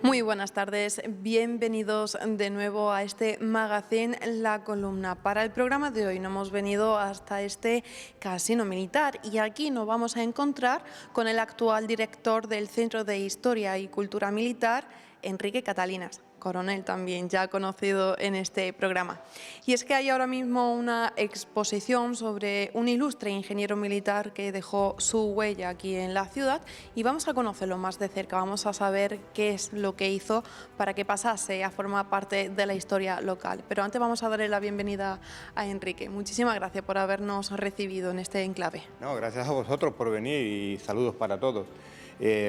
Muy buenas tardes, bienvenidos de nuevo a este magazine La Columna. Para el programa de hoy nos hemos venido hasta este casino militar y aquí nos vamos a encontrar con el actual director del Centro de Historia y Cultura Militar, Enrique Catalinas, coronel también, ya conocido en este programa. Y es que hay ahora mismo una exposición sobre un ilustre ingeniero militar que dejó su huella aquí en la ciudad y vamos a conocerlo más de cerca, vamos a saber qué es lo que hizo para que pasase a formar parte de la historia local. Pero antes vamos a darle la bienvenida a Enrique. Muchísimas gracias por habernos recibido en este enclave. No, gracias a vosotros por venir y saludos para todos.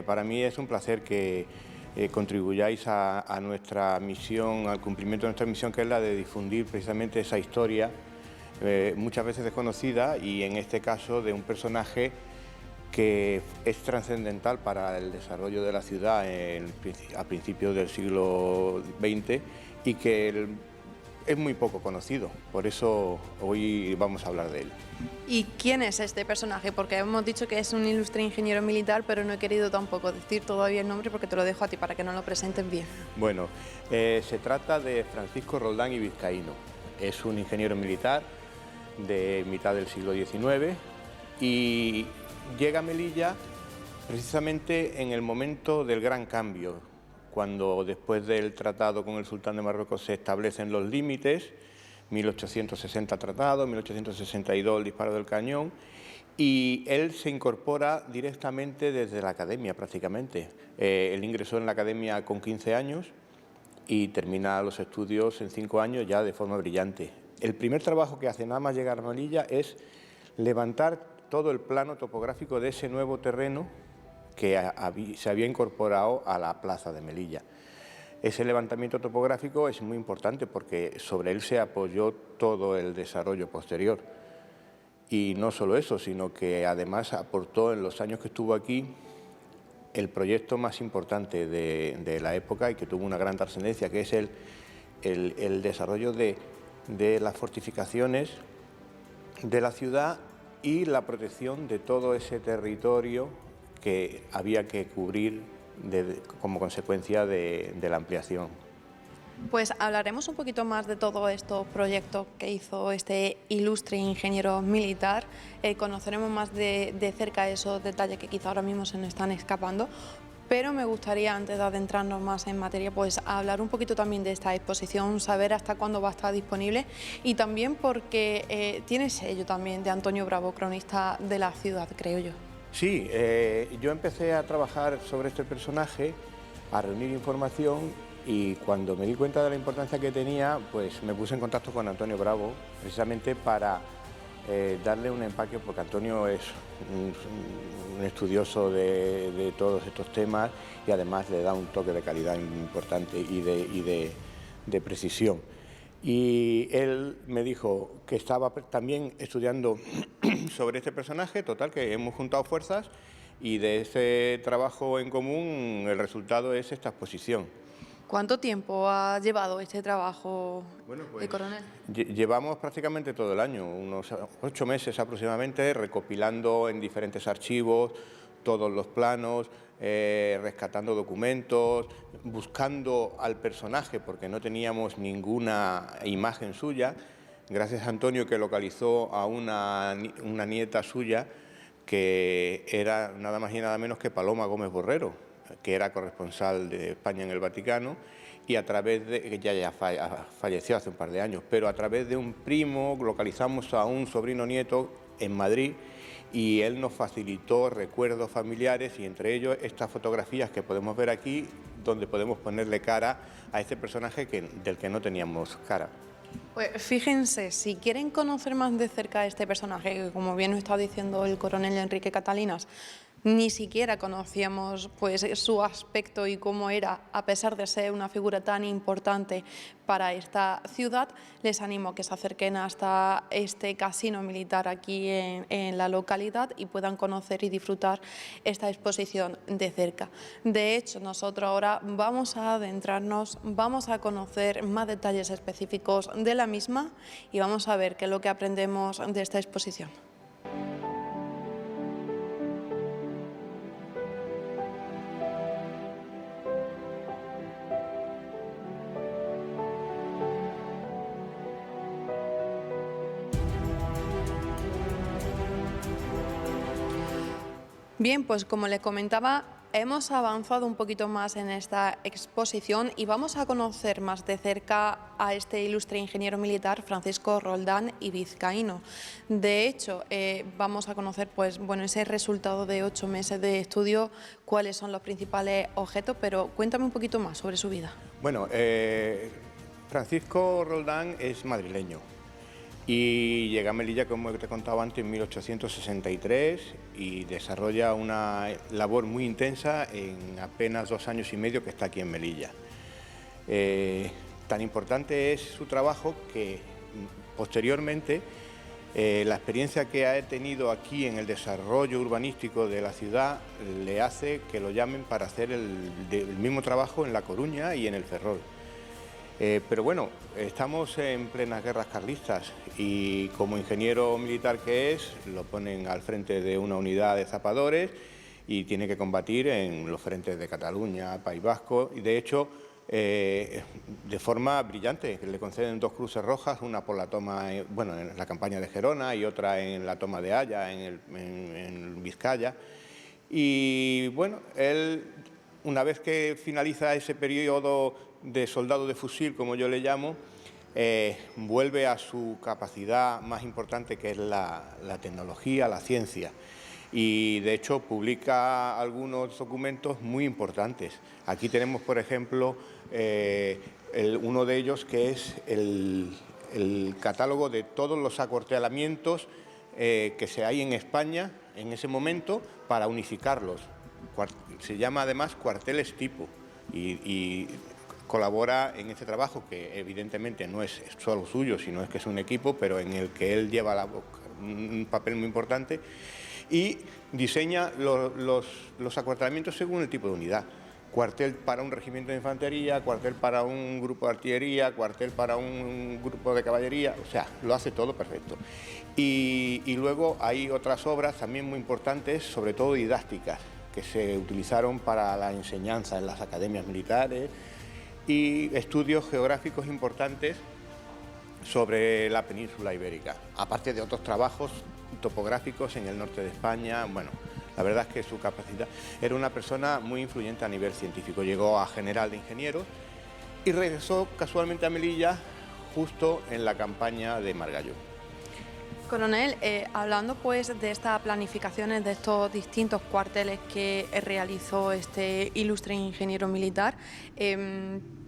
Para mí es un placer que contribuyáis a nuestra misión, al cumplimiento de nuestra misión, que es la de difundir precisamente esa historia, muchas veces desconocida, y en este caso de un personaje que es trascendental para el desarrollo de la ciudad a principios del siglo XX y que es muy poco conocido, por eso hoy vamos a hablar de él. ¿Y quién es este personaje? Porque hemos dicho que es un ilustre ingeniero militar, pero no he querido tampoco decir todavía el nombre porque te lo dejo a ti para que nos lo presenten bien. Bueno, se trata de Francisco Roldán y Vizcaíno. Es un ingeniero militar de mitad del siglo XIX y llega a Melilla precisamente en el momento del gran cambio, cuando después del tratado con el sultán de Marruecos se establecen los límites, 1860 tratado, 1862 el disparo del cañón, y él se incorpora directamente desde la academia prácticamente. Él ingresó en la academia con 15 años y termina los estudios en 5 años ya de forma brillante. El primer trabajo que hace nada más llegar a Melilla es levantar todo el plano topográfico de ese nuevo terreno que se había incorporado a la plaza de Melilla. Ese levantamiento topográfico es muy importante porque sobre él se apoyó todo el desarrollo posterior. Y no solo eso, sino que además aportó en los años que estuvo aquí el proyecto más importante de la época y que tuvo una gran trascendencia, que es el desarrollo de las fortificaciones de la ciudad y la protección de todo ese territorio que había que cubrir como consecuencia de la ampliación. Pues hablaremos un poquito más de todos estos proyectos que hizo este ilustre ingeniero militar, conoceremos más de cerca esos detalles que quizá ahora mismo se nos están escapando, pero me gustaría, antes de adentrarnos más en materia, pues hablar un poquito también de esta exposición, saber hasta cuándo va a estar disponible y también porque tiene sello también de Antonio Bravo, cronista de la ciudad, creo yo. Sí, yo empecé a trabajar sobre este personaje, a reunir información y cuando me di cuenta de la importancia que tenía, pues me puse en contacto con Antonio Bravo, precisamente para darle un empaque, porque Antonio es un estudioso de todos estos temas y además le da un toque de calidad importante y de precisión. Y él me dijo que estaba también estudiando sobre este personaje, total, que hemos juntado fuerzas y de ese trabajo en común el resultado es esta exposición. ¿Cuánto tiempo ha llevado este trabajo, coronel? Llevamos prácticamente todo el año, unos 8 meses aproximadamente, recopilando en diferentes archivos todos los planos, rescatando documentos, buscando al personaje porque no teníamos ninguna imagen suya. Gracias a Antonio, que localizó a una nieta suya que era nada más y nada menos que Paloma Gómez Borrero, que era corresponsal de España en el Vaticano, y a través de, que ya falleció hace un par de años, pero a través de un primo localizamos a un sobrino nieto en Madrid y él nos facilitó recuerdos familiares y entre ellos estas fotografías que podemos ver aquí, donde podemos ponerle cara a este personaje del que no teníamos cara. Pues fíjense, si quieren conocer más de cerca a este personaje, que como bien nos está diciendo el coronel Enrique Catalinas, ni siquiera conocíamos pues su aspecto y cómo era, a pesar de ser una figura tan importante para esta ciudad, les animo a que se acerquen hasta este casino militar aquí en la localidad y puedan conocer y disfrutar esta exposición de cerca. De hecho, nosotros ahora vamos a adentrarnos, vamos a conocer más detalles específicos de la misma y vamos a ver qué es lo que aprendemos de esta exposición. Bien, pues como les comentaba, hemos avanzado un poquito más en esta exposición y vamos a conocer más de cerca a este ilustre ingeniero militar Francisco Roldán y Vizcaíno. De hecho, vamos a conocer pues, bueno, ese resultado de 8 meses de estudio, cuáles son los principales objetos, pero cuéntame un poquito más sobre su vida. Bueno, Francisco Roldán es madrileño. Y llega a Melilla, como te he contado antes, en 1863 y desarrolla una labor muy intensa en apenas 2 años y medio que está aquí en Melilla. Tan importante es su trabajo que posteriormente la experiencia que ha tenido aquí en el desarrollo urbanístico de la ciudad le hace que lo llamen para hacer el mismo trabajo en La Coruña y en el Ferrol. Pero bueno, estamos en plenas guerras carlistas y como ingeniero militar que es, lo ponen al frente de una unidad de zapadores y tiene que combatir en los frentes de Cataluña, País Vasco y de hecho de forma brillante, que le conceden 2 cruces rojas, una por la toma, bueno, en la campaña de Gerona y otra en la toma de Haya, en Vizcaya. Y bueno, él, una vez que finaliza ese periodo de soldado de fusil, como yo le llamo, vuelve a su capacidad más importante, que es la tecnología, la ciencia. Y de hecho publica algunos documentos muy importantes. Aquí tenemos, por ejemplo, uno de ellos que es el catálogo de todos los acuartelamientos que se hay en España en ese momento para unificarlos. Se llama además cuarteles tipo y colabora en este trabajo que evidentemente no es solo suyo, sino es que es un equipo, pero en el que él lleva un papel muy importante y diseña los acuartelamientos según el tipo de unidad. Cuartel para un regimiento de infantería, cuartel para un grupo de artillería, cuartel para un grupo de caballería, o sea, lo hace todo perfecto. Y luego hay otras obras también muy importantes, sobre todo didácticas, que se utilizaron para la enseñanza en las academias militares y estudios geográficos importantes sobre la península ibérica, aparte de otros trabajos topográficos en el norte de España. Bueno, la verdad es que su capacidad, era una persona muy influyente a nivel científico, llegó a general de ingenieros y regresó casualmente a Melilla justo en la campaña de Margallo. Coronel, hablando pues de estas planificaciones de estos distintos cuarteles que realizó este ilustre ingeniero militar,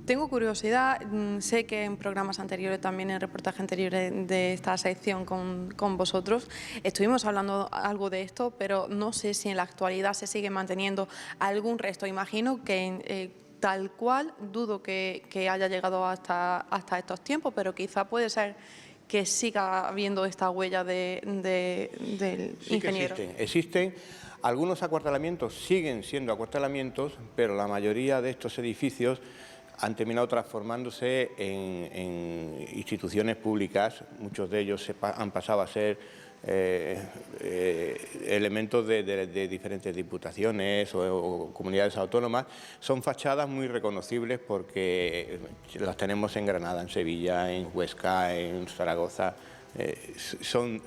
tengo curiosidad, sé que en programas anteriores, también en reportajes anteriores de esta sección con vosotros, estuvimos hablando algo de esto, pero no sé si en la actualidad se sigue manteniendo algún resto. Imagino que tal cual, dudo que haya llegado hasta estos tiempos, pero quizá puede ser que siga habiendo esta huella del ingeniero. Existen. Algunos acuartelamientos siguen siendo acuartelamientos, pero la mayoría de estos edificios han terminado transformándose en instituciones públicas. Muchos de ellos han pasado a ser elementos de diferentes diputaciones o comunidades autónomas. Son fachadas muy reconocibles porque las tenemos en Granada, en Sevilla, en Huesca, en Zaragoza. Son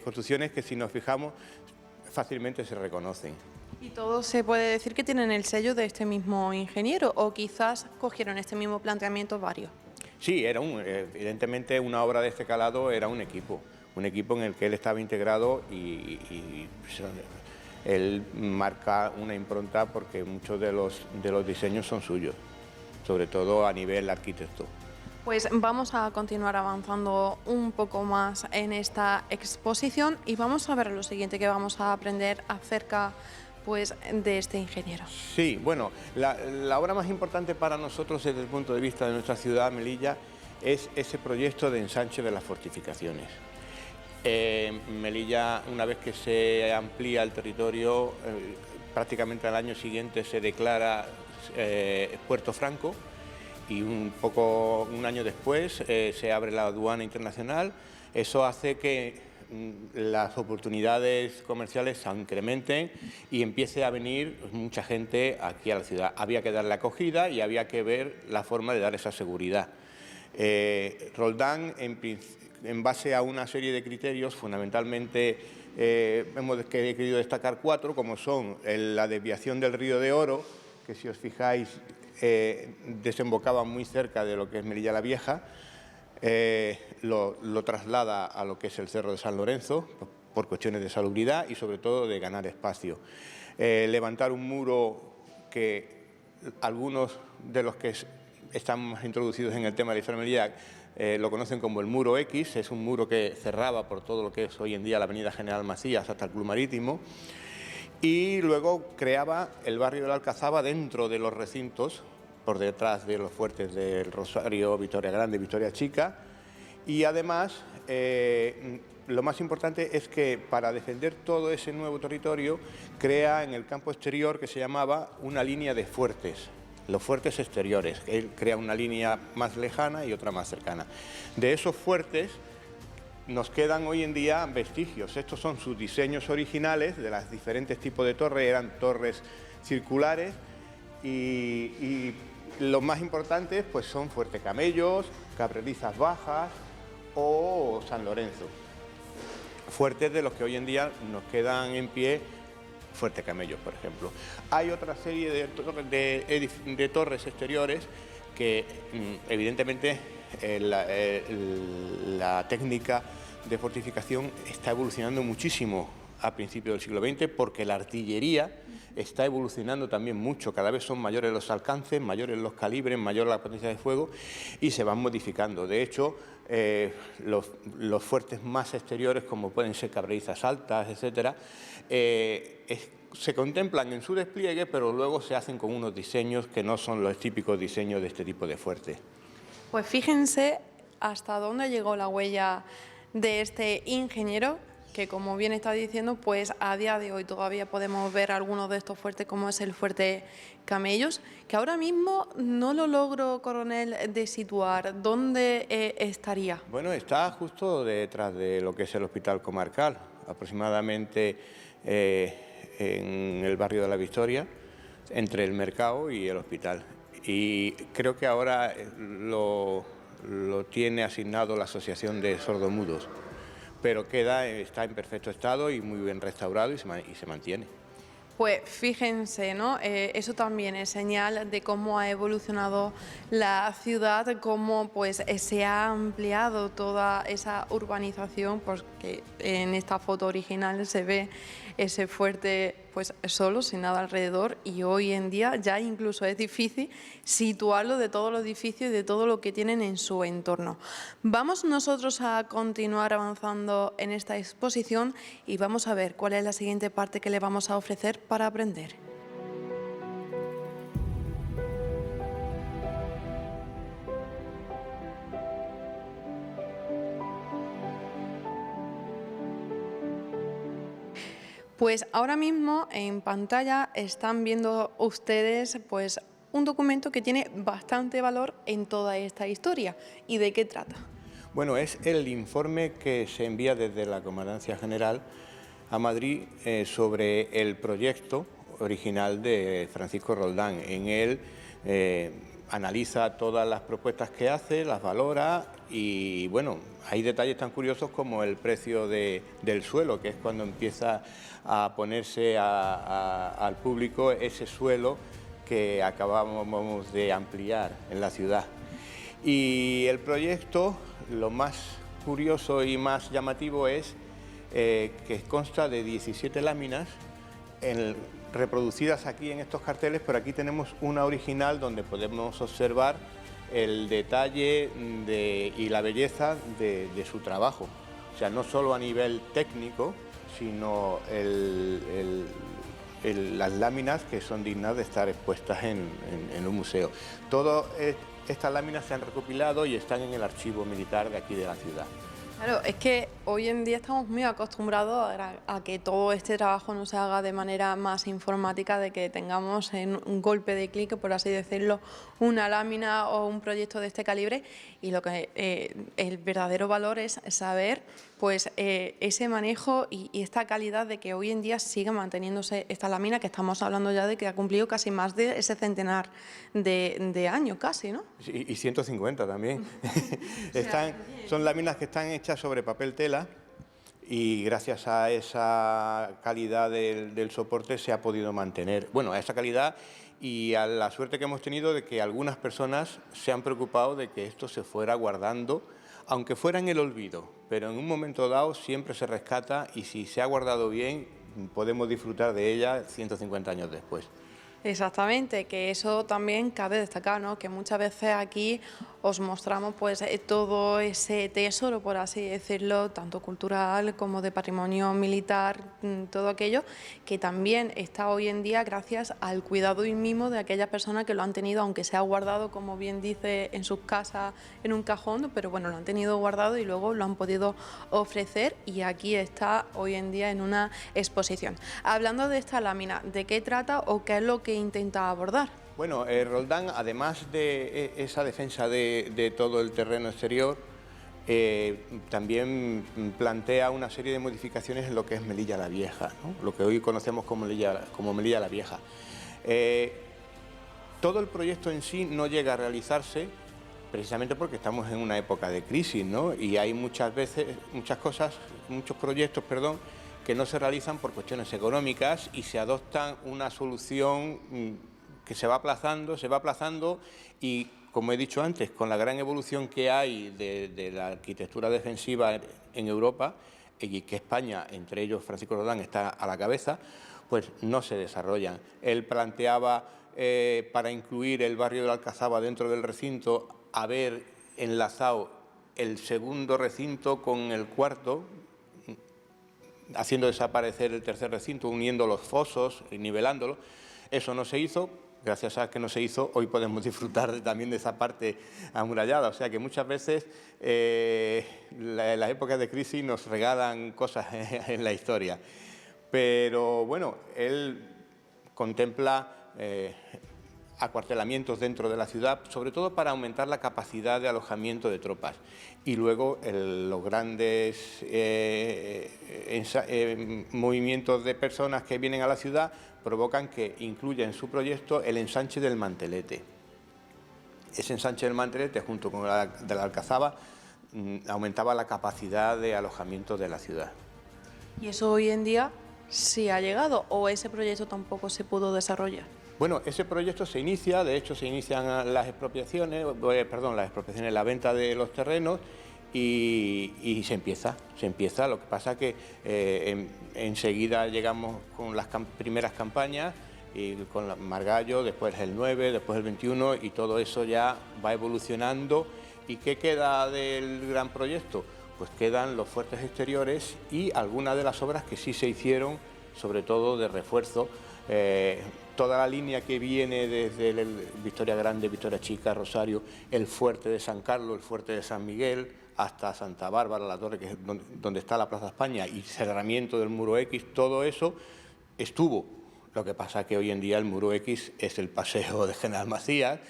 construcciones que, si nos fijamos, fácilmente se reconocen. ¿Y todos se puede decir que tienen el sello de este mismo ingeniero o quizás cogieron este mismo planteamiento varios? Sí, evidentemente una obra de este calado era un equipo. un equipo en el que él estaba integrado y él marca una impronta porque muchos de los diseños son suyos, sobre todo a nivel arquitecto. Pues vamos a continuar avanzando un poco más en esta exposición y vamos a ver lo siguiente que vamos a aprender acerca pues, de este ingeniero. Sí, bueno, la obra más importante para nosotros desde el punto de vista de nuestra ciudad, Melilla, es ese proyecto de ensanche de las fortificaciones. Melilla, una vez que se amplía el territorio, prácticamente al año siguiente se declara Puerto Franco, y un año después se abre la aduana internacional. Eso hace que las oportunidades comerciales se incrementen y empiece a venir mucha gente aquí a la ciudad. Había que darle acogida y había que ver la forma de dar esa seguridad. Roldán, en base a una serie de criterios, fundamentalmente hemos querido destacar 4, como son la desviación del río de Oro, que si os fijáis desembocaba muy cerca de lo que es Melilla la Vieja, lo traslada a lo que es el Cerro de San Lorenzo, por cuestiones de salubridad y sobre todo de ganar espacio. Levantar un muro que algunos de los que están más introducidos en el tema de la historia de Melilla lo conocen como el Muro X, es un muro que cerraba por todo lo que es hoy en día la avenida General Macías hasta el Club Marítimo, y luego creaba el barrio de la Alcazaba dentro de los recintos, por detrás de los fuertes del Rosario, Vitoria Grande y Vitoria Chica, y además lo más importante es que para defender todo ese nuevo territorio crea en el campo exterior, que se llamaba, una línea de fuertes, los fuertes exteriores. Él crea una línea más lejana y otra más cercana. De esos fuertes nos quedan hoy en día vestigios. Estos son sus diseños originales de los diferentes tipos de torres, eran torres circulares y los más importantes pues son Fuerte Camellos, Cabrerizas Bajas o San Lorenzo. Fuertes de los que hoy en día nos quedan en pie, Fuerte Camellos, por ejemplo. Hay otra serie de torres exteriores que evidentemente la técnica de fortificación está evolucionando muchísimo a principios del siglo XX, porque la artillería está evolucionando también mucho. Cada vez son mayores los alcances, mayores los calibres, mayor la potencia de fuego y se van modificando. De hecho, los fuertes más exteriores, como pueden ser Cabrerizas Altas, etcétera, se contemplan en su despliegue, pero luego se hacen con unos diseños que no son los típicos diseños de este tipo de fuertes. Pues fíjense hasta dónde llegó la huella de este ingeniero, que como bien está diciendo, pues a día de hoy todavía podemos ver algunos de estos fuertes, como es el Fuerte Camellos, que ahora mismo no lo logro, coronel, de situar. ¿Dónde estaría? Bueno, está justo detrás de lo que es el Hospital Comarcal, aproximadamente en el barrio de la Victoria, entre el mercado y el hospital. Y creo que ahora lo tiene asignado la Asociación de Sordomudos, pero está en perfecto estado y muy bien restaurado y se mantiene. Pues fíjense, ¿no? Eso también es señal de cómo ha evolucionado la ciudad, cómo pues se ha ampliado toda esa urbanización, porque en esta foto original se ve ese fuerte pues solo, sin nada alrededor, y hoy en día ya incluso es difícil situarlo de todos los edificios y de todo lo que tienen en su entorno. Vamos nosotros a continuar avanzando en esta exposición y vamos a ver cuál es la siguiente parte que le vamos a ofrecer para aprender. Pues ahora mismo en pantalla están viendo ustedes pues un documento que tiene bastante valor en toda esta historia. ¿Y de qué trata? Bueno, es el informe que se envía desde la Comandancia General a Madrid sobre el proyecto original de Francisco Roldán. En él analiza todas las propuestas que hace, las valora y, bueno, hay detalles tan curiosos como el precio del suelo, que es cuando empieza a ponerse al público ese suelo que acabamos de ampliar en la ciudad. Y el proyecto, lo más curioso y más llamativo es que consta de 17 láminas reproducidas aquí en estos carteles, pero aquí tenemos una original donde podemos observar el detalle y la belleza de su trabajo. O sea, no solo a nivel técnico, sino las láminas que son dignas de estar expuestas en un museo. Todas estas láminas se han recopilado y están en el archivo militar de aquí de la ciudad. Claro, es que hoy en día estamos muy acostumbrados a que todo este trabajo no se haga de manera más informática, de que tengamos en un golpe de clic, por así decirlo, una lámina o un proyecto de este calibre, y lo que el verdadero valor es saber pues ese manejo y esta calidad de que hoy en día siga manteniéndose esta lámina, que estamos hablando ya de que ha cumplido casi más de ese centenar de años casi, ¿no? Y 150 también. Son láminas que están hechas sobre papel tela y gracias a esa calidad del soporte se ha podido mantener. Bueno, a esa calidad y a la suerte que hemos tenido de que algunas personas se han preocupado de que esto se fuera guardando, aunque fuera en el olvido, pero en un momento dado siempre se rescata y si se ha guardado bien podemos disfrutar de ella 150 años después. Exactamente, que eso también cabe destacar, ¿no? Que muchas veces aquí os mostramos pues todo ese tesoro, por así decirlo, tanto cultural como de patrimonio militar, todo aquello que también está hoy en día gracias al cuidado y mimo de aquellas personas que lo han tenido, aunque se ha guardado, como bien dice, en sus casas, en un cajón, pero bueno, lo han tenido guardado y luego lo han podido ofrecer y aquí está hoy en día en una exposición. Hablando de esta lámina, ¿de qué trata o qué es lo que intenta abordar? Bueno, Roldán, además de esa defensa de todo el terreno exterior, también plantea una serie de modificaciones en lo que es Melilla la Vieja, ¿no? Lo que hoy conocemos como Melilla la Vieja. Todo el proyecto en sí no llega a realizarse precisamente porque estamos en una época de crisis, ¿no? Y hay muchos proyectos, que no se realizan por cuestiones económicas y se adoptan una solución que se va aplazando y, como he dicho antes, con la gran evolución que hay de la arquitectura defensiva en Europa y que España, entre ellos Francisco Roldán, está a la cabeza, pues no se desarrollan. Él planteaba, para incluir el barrio de la Alcazaba dentro del recinto, haber enlazado el segundo recinto con el cuarto, haciendo desaparecer el tercer recinto, uniendo los fosos y nivelándolo. Eso no se hizo. Gracias a que no se hizo, hoy podemos disfrutar también de esa parte amurallada. O sea que muchas veces en las épocas de crisis nos regalan cosas en la historia. Pero bueno, él contempla acuartelamientos dentro de la ciudad, sobre todo para aumentar la capacidad de alojamiento de tropas. Y luego los grandes movimientos de personas que vienen a la ciudad provocan que incluya en su proyecto el ensanche del Mantelete. Ese ensanche del Mantelete, junto con el de la Alcazaba, aumentaba la capacidad de alojamiento de la ciudad. ¿Y eso hoy en día sí ha llegado o ese proyecto tampoco se pudo desarrollar? Bueno, ese proyecto se inicia, de hecho se inician las expropiaciones, la venta de los terrenos y se empieza. Lo que pasa es que enseguida llegamos con las primeras campañas, y con Margallo, después el 9, después el 21 y todo eso ya va evolucionando. ¿Y qué queda del gran proyecto? Pues quedan los fuertes exteriores y algunas de las obras que sí se hicieron, sobre todo de refuerzo. Toda la línea que viene desde Victoria Grande, Victoria Chica, Rosario, el fuerte de San Carlos, el fuerte de San Miguel, hasta Santa Bárbara, la torre que es donde está la Plaza España y cerramiento del Muro X, todo eso estuvo. Lo que pasa es que hoy en día el Muro X es el paseo de General Macías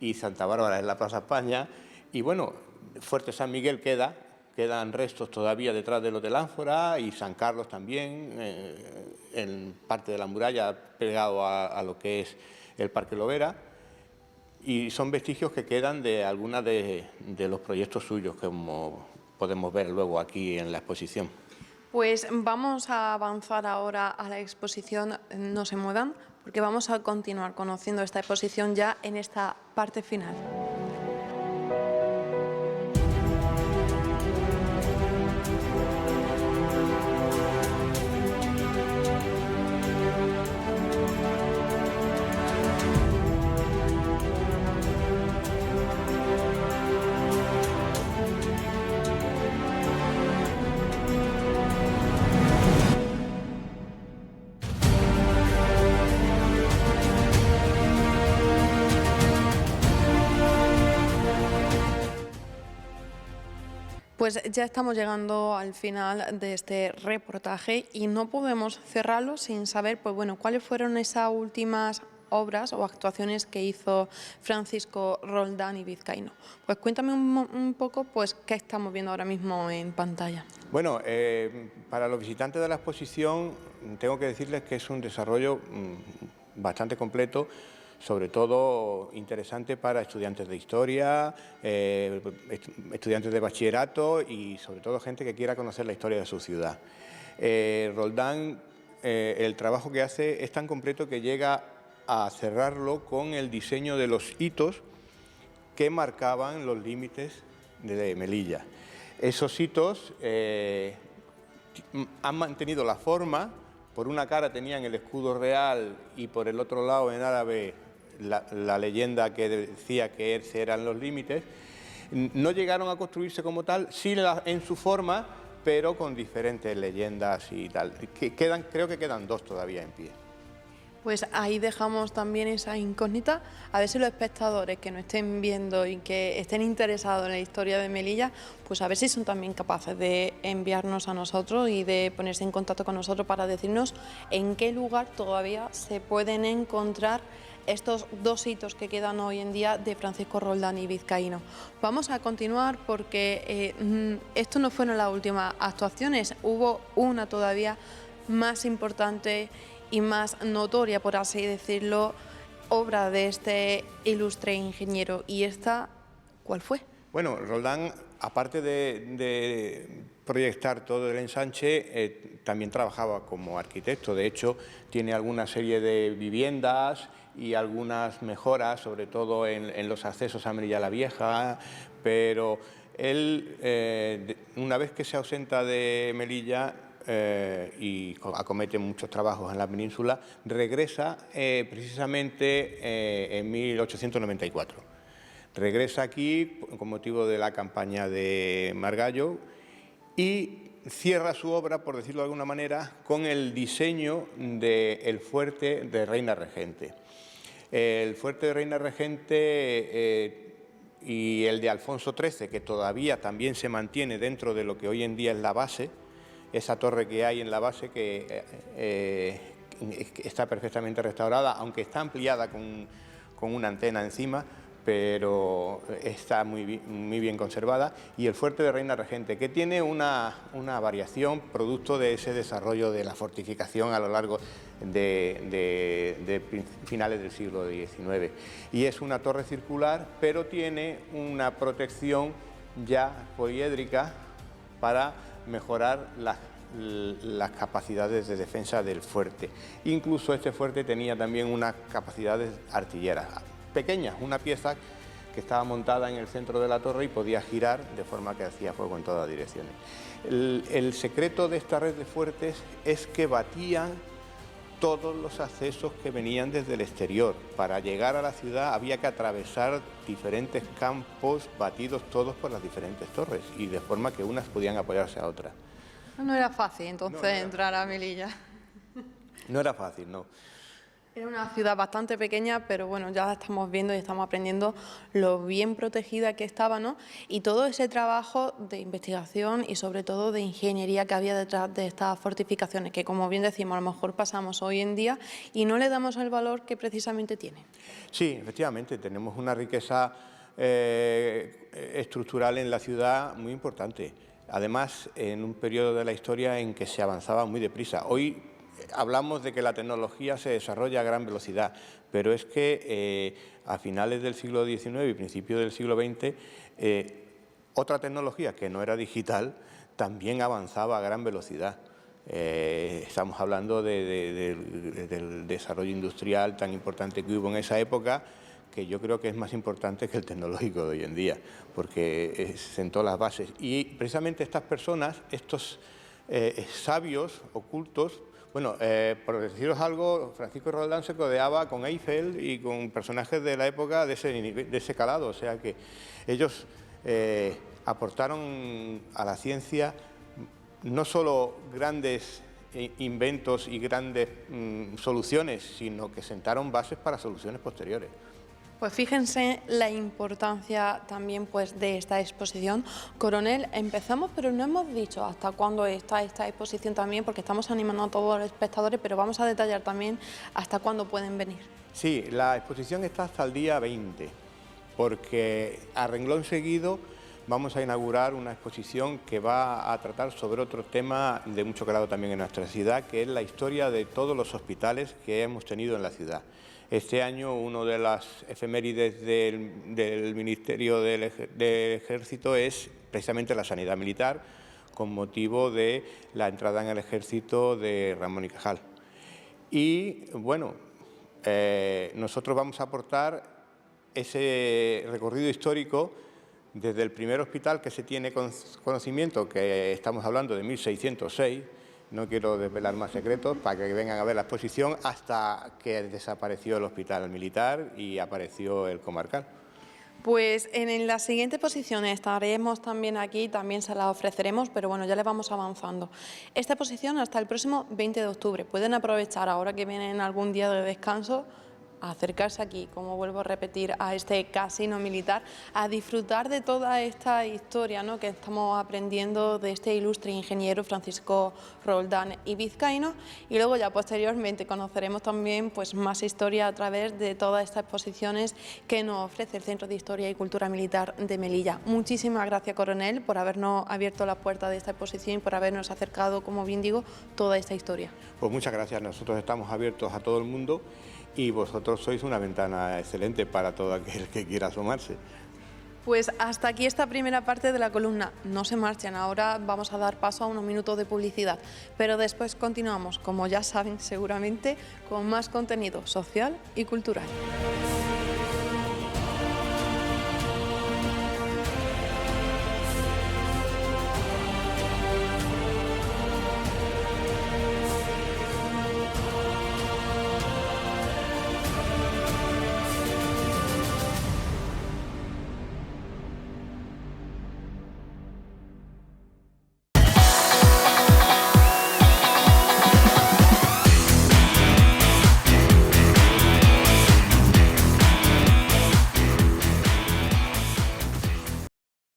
y Santa Bárbara es la Plaza España. Y bueno, fuerte San Miguel quedan restos todavía detrás del Hotel Ánfora y San Carlos también, en parte de la muralla pegado a lo que es el Parque Lovera, y son vestigios que quedan de algunos de los proyectos suyos, como podemos ver luego aquí en la exposición. Pues vamos a avanzar ahora a la exposición No se muevan, porque vamos a continuar conociendo esta exposición ya en esta parte final. Pues ya estamos llegando al final de este reportaje y no podemos cerrarlo sin saber, pues bueno, cuáles fueron esas últimas obras o actuaciones que hizo Francisco Roldán y Vizcaíno. Pues cuéntame un poco, pues, qué estamos viendo ahora mismo en pantalla. Bueno, para los visitantes de la exposición tengo que decirles que es un desarrollo bastante completo, sobre todo interesante para estudiantes de historia, estudiantes de bachillerato y sobre todo gente que quiera conocer la historia de su ciudad. Roldán, el trabajo que hace es tan completo que llega a cerrarlo con el diseño de los hitos que marcaban los límites de Melilla. Esos hitos han mantenido la forma. Por una cara tenían el escudo real y por el otro lado en árabe la leyenda que decía que esos eran los límites. No llegaron a construirse como tal, sí en su forma, pero con diferentes leyendas y tal. Creo que quedan dos todavía en pie. Pues ahí dejamos también esa incógnita, a ver si los espectadores que nos estén viendo y que estén interesados en la historia de Melilla, pues a ver si son también capaces de enviarnos a nosotros y de ponerse en contacto con nosotros para decirnos en qué lugar todavía se pueden encontrar estos dos hitos que quedan hoy en día de Francisco Roldán y Vizcaíno. Vamos a continuar porque esto no fueron las últimas actuaciones, hubo una todavía más importante y más notoria, por así decirlo, obra de este ilustre ingeniero. ¿Y esta cuál fue? Bueno, Roldán, aparte de proyectar todo el ensanche, también trabajaba como arquitecto. De hecho, tiene alguna serie de viviendas y algunas mejoras, sobre todo en los accesos a Melilla la Vieja, pero él, una vez que se ausenta de Melilla, y acomete muchos trabajos en la península, regresa precisamente en 1894. Regresa aquí con motivo de la campaña de Margallo y cierra su obra, por decirlo de alguna manera, con el diseño del fuerte de Reina Regente. El fuerte de Reina Regente y el de Alfonso XIII, que todavía también se mantiene dentro de lo que hoy en día es la base, esa torre que hay en la base que está perfectamente restaurada, aunque está ampliada con una antena encima, pero está muy bien conservada, y el fuerte de Reina Regente, que tiene una variación producto de ese desarrollo de la fortificación a lo largo de finales del siglo XIX. Y es una torre circular, pero tiene una protección ya poliédrica para mejorar las capacidades de defensa del fuerte. Incluso este fuerte tenía también unas capacidades artilleras pequeñas, una pieza que estaba montada en el centro de la torre y podía girar de forma que hacía fuego en todas direcciones. El secreto de esta red de fuertes es que batían todos los accesos que venían desde el exterior. Para llegar a la ciudad había que atravesar diferentes campos batidos todos por las diferentes torres y de forma que unas podían apoyarse a otras. No era fácil entonces entrar a Melilla. No era fácil, no. Era una ciudad bastante pequeña, pero bueno, ya estamos viendo y estamos aprendiendo lo bien protegida que estaba, ¿no? Y todo ese trabajo de investigación y sobre todo de ingeniería que había detrás de estas fortificaciones, que como bien decimos, a lo mejor pasamos hoy en día y no le damos el valor que precisamente tiene. Sí, efectivamente, tenemos una riqueza estructural en la ciudad muy importante. Además, en un periodo de la historia en que se avanzaba muy deprisa. Hoy hablamos de que la tecnología se desarrolla a gran velocidad, pero es que a finales del siglo XIX y principios del siglo XX, otra tecnología que no era digital también avanzaba a gran velocidad. Estamos hablando del desarrollo industrial tan importante que hubo en esa época, que yo creo que es más importante que el tecnológico de hoy en día, porque sentó las bases. Y precisamente estas personas, estos sabios ocultos, bueno, por deciros algo, Francisco Roldán se codeaba con Eiffel y con personajes de la época de ese calado, o sea que ellos aportaron a la ciencia no solo grandes inventos y grandes soluciones, sino que sentaron bases para soluciones posteriores. Pues fíjense la importancia también pues de esta exposición. Coronel, empezamos, pero no hemos dicho hasta cuándo está esta exposición también, porque estamos animando a todos los espectadores, pero vamos a detallar también hasta cuándo pueden venir. Sí, la exposición está hasta el día 20, porque a renglón seguido vamos a inaugurar una exposición que va a tratar sobre otro tema de mucho calado también en nuestra ciudad, que es la historia de todos los hospitales que hemos tenido en la ciudad. Este año, una de las efemérides del Ministerio del Ejército es precisamente la sanidad militar, con motivo de la entrada en el Ejército de Ramón y Cajal. Y bueno, nosotros vamos a aportar ese recorrido histórico desde el primer hospital que se tiene conocimiento, que estamos hablando de 1606, no quiero desvelar más secretos para que vengan a ver la exposición, hasta que desapareció el hospital militar y apareció el comarcal. Pues en la siguiente exposición estaremos también aquí, también se la ofreceremos, pero bueno, ya le vamos avanzando. Esta exposición hasta el próximo 20 de octubre. Pueden aprovechar ahora que vienen algún día de descanso, a acercarse aquí, como vuelvo a repetir, a este casino militar, a disfrutar de toda esta historia, ¿no?, que estamos aprendiendo de este ilustre ingeniero Francisco Roldán y Vizcaíno, y luego ya posteriormente conoceremos también pues más historia a través de todas estas exposiciones que nos ofrece el Centro de Historia y Cultura Militar de Melilla. Muchísimas gracias, coronel, por habernos abierto las puertas de esta exposición y por habernos acercado, como bien digo, toda esta historia. Pues muchas gracias, nosotros estamos abiertos a todo el mundo y vosotros sois una ventana excelente para todo aquel que quiera asomarse. Pues hasta aquí esta primera parte de la columna. No se marchen, ahora vamos a dar paso a unos minutos de publicidad, pero después continuamos, como ya saben seguramente, con más contenido social y cultural.